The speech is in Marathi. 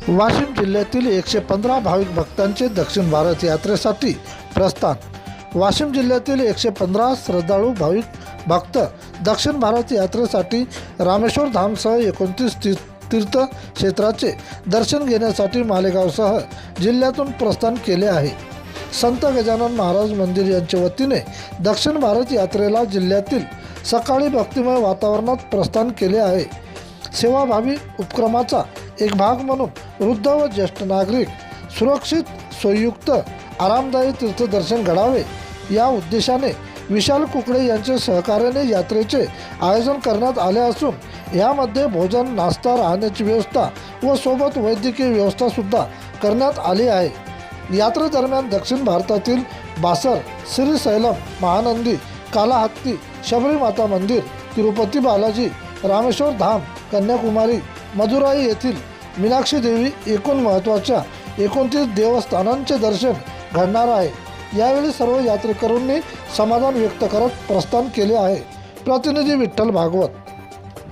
वाशिम जिल्ह्यातील 115 भाविक भक्तांचे दक्षिण भारत यात्रेसाठी प्रस्थान। वाशिम जिल्ह्यातील 115 श्रद्धाळू भाविक भक्त दक्षिण भारत यात्रेसाठी रामेश्वर धामसह 29 तीर्थक्षेत्राचे दर्शन घेण्यासाठी मालेगावसह जिल्ह्यातून प्रस्थान केले आहे। संत गजानन महाराज मंदिर यांच्या वतीने दक्षिण भारत यात्रेला जिल्ह्यातील सकाळी भक्तिमय वातावरणात प्रस्थान केले आहे। सेवाभावी उपक्रमाचा एक भाग म्हणून वृद्ध व ज्येष्ठ नागरिक सुरक्षित, सोयीयुक्त, आरामदायी तीर्थदर्शन घडावे या उद्देशाने विशाल कुकडे यांच्या सहकार्याने यात्रेचे आयोजन करण्यात आले असून यामध्ये भोजन, नाश्ता, राहण्याची व्यवस्था व सोबत वैद्यकीय व्यवस्था सुद्धा करण्यात आली आहे। यात्रेदरम्यान दक्षिण भारतातील बासर, श्रीशैलम, महानंदी, कालाहत्ती, शबरी माता मंदिर, तिरुपती बालाजी, रामेश्वर धाम, कन्याकुमारी, मदुराई येथील मीनाक्षी देवी एकूण महत्त्वाच्या 29 देवस्थानांचे दर्शन घडणार आहे। यावेळी सर्व यात्रेकरूंनी समाधान व्यक्त करत प्रस्थान केले आहे। प्रतिनिधी विठ्ठल भागवत।